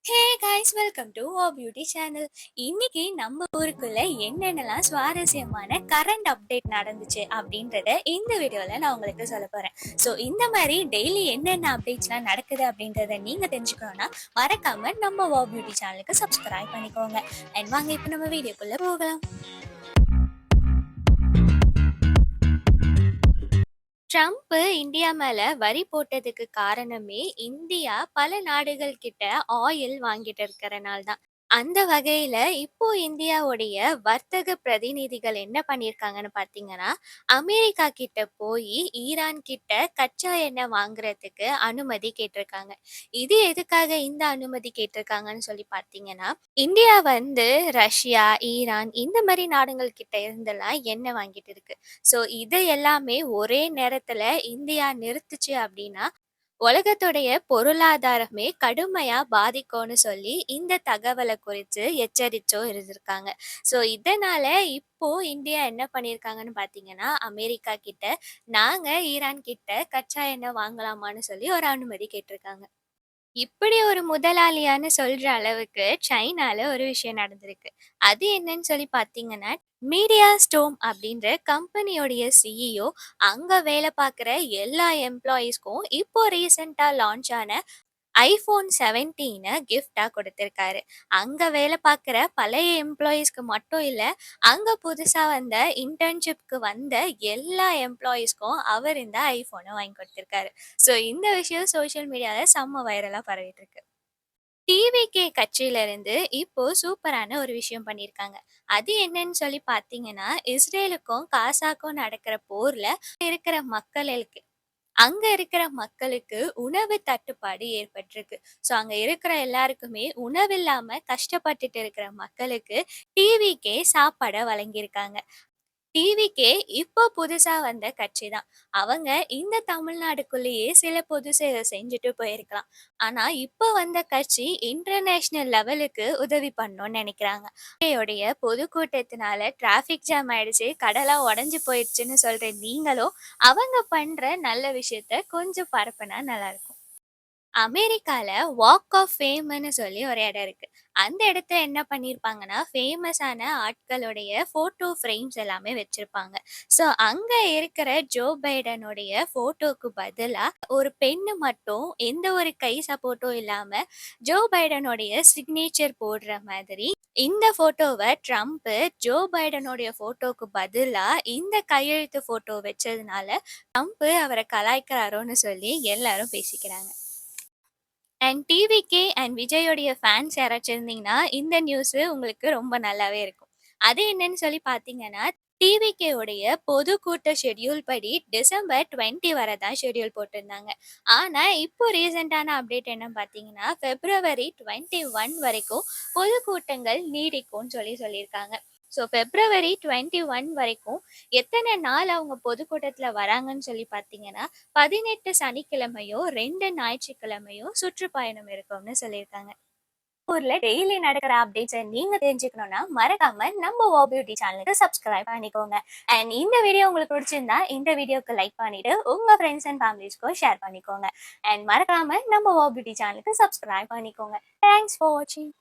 Hey guys, welcome to O beauty channel. இன்னைக்கு நம்ம ஊருக்குள்ள என்னென்னலாம் சுவாரஸ்யமான கரண்ட் அப்டேட் நடந்துச்சு அப்படின்றத இந்த வீடியோல நான் உங்களுக்கு சொல்ல போறேன். ஸோ இந்த மாதிரி டெய்லி என்னென்ன அப்டேட்ஸ்லாம் நடக்குது அப்படின்றத நீங்க தெரிஞ்சுக்கணும்னா மறக்காம நம்ம ஓ பியூட்டி சேனலுக்கு சப்ஸ்கிரைப் பண்ணிக்கோங்க. அண்ட் வாங்க இப்போ நம்ம வீடியோக்குள்ள போகலாம். ட்ரம்ப் இந்தியா மேல வரி போட்டதுக்கு காரணமே இந்தியா பல நாடுகள் கிட்ட ஆயில் வாங்கிட்டு இருக்கறனால தான். அந்த வகையில இப்போ இந்தியாவுடைய வர்த்தக பிரதிநிதிகள் என்ன பண்ணியிருக்காங்கன்னு பார்த்தீங்கன்னா, அமெரிக்கா கிட்ட போய் ஈரான் கிட்ட கச்சா எண்ணெய் வாங்குறதுக்கு அனுமதி கேட்டிருக்காங்க. இது எதுக்காக இந்த அனுமதி கேட்டிருக்காங்கன்னு சொல்லி பார்த்தீங்கன்னா, இந்தியா வந்து ரஷ்யா, ஈரான் இந்த மாரி நாடுகள் கிட்ட இருந்தெல்லாம் எண்ணெய் வாங்கிட்டு இருக்கு. ஸோ இதை எல்லாமே ஒரே நேரத்துல இந்தியா நிறுத்துச்சு அப்படின்னா, உலகத்துடைய பொருளாதாரமே கடுமையா பாதிக்கும்னு சொல்லி இந்த தகவலை குறித்து எச்சரிச்சும் இருந்திருக்காங்க. ஸோ இதனால இப்போ இந்தியா என்ன பண்ணியிருக்காங்கன்னு பார்த்தீங்கன்னா, அமெரிக்கா கிட்ட நாங்க ஈரான் கிட்ட கச்சா எண்ணெய் வாங்கலாமான்னு சொல்லி ஒரு அனுமதி கேட்டிருக்காங்க. இப்படி ஒரு முதலாளியான்னு சொல்ற அளவுக்கு சைனால ஒரு விஷயம் நடந்திருக்கு. அது என்னன்னு சொல்லி பார்த்தீங்கன்னா, மீடியா ஸ்டோம் அப்படின்ற கம்பெனியோடைய சிஇஓ அங்க வேலை பார்க்குற எல்லா எம்ப்ளாயீஸ்க்கும் இப்போ ரீசெண்டா லான்ச் ஆன ஐஃபோன் 17 கிஃப்ட்டா கொடுத்திருக்காரு. அங்க வேலை பார்க்குற பழைய எம்ப்ளாயீஸ்க்கு மட்டும் இல்ல, அங்க புதுசா வந்த இன்டர்ன்ஷிப்க்கு வந்த எல்லா எம்ப்ளாயீஸ்க்கும் அவர் இந்த ஐஃபோன வாங்கி கொடுத்திருக்காரு. ஸோ இந்த விஷயம் சோஷியல் மீடியால செம்ம வைரலா பரவிட்டு இருக்கு. டிவிகே கட்சியிலிருந்து இப்போ சூப்பரான ஒரு விஷயம் பண்ணியிருக்காங்க. அது என்னன்னு சொல்லி பார்த்தீங்கன்னா, இஸ்ரேலுக்கும் காசாக்கும் நடக்கிற போர்ல இருக்கிற மக்களுக்கு அங்க இருக்கிற மக்களுக்கு உணவு தட்டுப்பாடு ஏற்பட்டிருக்கு. ஸோ அங்க இருக்கிற எல்லாருக்குமே உணவில்லாம கஷ்டப்பட்டுட்டு இருக்கிற மக்களுக்கு டிவிக்கே சாப்பாட வழங்கியிருக்காங்க. டிவிக்கே இப்போ புதுசா வந்த கட்சி தான். அவங்க இந்த தமிழ்நாடுக்குள்ளேயே சில பொது சேவை செஞ்சுட்டு போயிருக்கலாம். ஆனா இப்போ வந்த கட்சி இன்டர்நேஷனல் லெவலுக்கு உதவி பண்ணணும்னு நினைக்கிறாங்க. உடைய பொதுக்கூட்டத்தினால டிராஃபிக் ஜாம் ஆயிடுச்சு, கடலா உடைஞ்சு போயிடுச்சுன்னு சொல்ற நீங்களும் அவங்க பண்ற நல்ல விஷயத்த கொஞ்சம் பரப்புனா நல்லா இருக்கும். அமெரிக்கால வாக் ஆஃப் ஃபேம்ன்னு சொல்லி ஒரு இடம் இருக்கு. அந்த இடத்த என்ன பண்ணியிருப்பாங்கன்னா, ஃபேமஸான ஆட்களுடைய ஃபோட்டோ ஃப்ரேம்ஸ் எல்லாமே வச்சிருப்பாங்க. ஸோ அங்க இருக்கிற ஜோ பைடனுடைய ஃபோட்டோக்கு பதிலா ஒரு பெண்ணு மட்டும் எந்த ஒரு கை சப்போர்ட்டும் இல்லாம ஜோ பைடனுடைய சிக்னேச்சர் போடுற மாதிரி இந்த ஃபோட்டோவ ட்ரம்ப் ஜோ பைடனுடைய ஃபோட்டோக்கு பதிலா இந்த கையெழுத்து ஃபோட்டோ வச்சதுனால, ட்ரம்ப் அவர கலாய்க்கிறாரோன்னு சொல்லி எல்லாரும் பேசிக்கிறாங்க. அண்ட் டிவிகே அண்ட் விஜயோடைய ஃபேன்ஸ் யாராச்சும் இருந்தீங்கன்னா, இந்த நியூஸு உங்களுக்கு ரொம்ப நல்லாவே இருக்கும். அது என்னன்னு சொல்லி பார்த்தீங்கன்னா, டிவிகே உடைய பொதுக்கூட்ட ஷெட்யூல் படி டிசம்பர் 20 வரை தான் ஷெட்யூல் போட்டிருந்தாங்க. ஆனா, இப்போ ரீசென்ட்டான அப்டேட் என்னன்னு பார்த்தீங்கன்னா, பிப்ரவரி 21 வரைக்கும் பொதுக்கூட்டங்கள் நீடிக்கும்னு சொல்லியிருக்காங்க. ஸோ பிப்ரவரி 21 வரைக்கும் எத்தனை நாள் அவங்க பொதுக்கூட்டத்துல வராங்கன்னு சொல்லி பார்த்தீங்கன்னா, 18 சனிக்கிழமையும் 2 ஞாயிற்றுக்கிழமையும் சுற்றுப்பயணம் இருக்கும்னு சொல்லியிருக்காங்க. ஊர்ல டெய்லி நடக்கிற அப்டேட்ஸை நீங்க தெரிஞ்சுக்கணும்னா மறக்காம நம்ம ஓ பியூட்டி சேனலுக்கு சப்ஸ்கிரைப் பண்ணிக்கோங்க. அண்ட் இந்த வீடியோ உங்களுக்கு பிடிச்சிருந்தா இந்த வீடியோக்கு லைக் பண்ணிட்டு உங்க ஃப்ரெண்ட்ஸ் அண்ட் ஃபேமிலிஸ்க்கும் ஷேர் பண்ணிக்கோங்க. அண்ட் மறக்காம நம்ம ஓ பியூட்டி சேனலுக்கு சப்ஸ்கிரைப் பண்ணிக்கோங்க. தேங்க்ஸ் ஃபார் வாட்சிங்.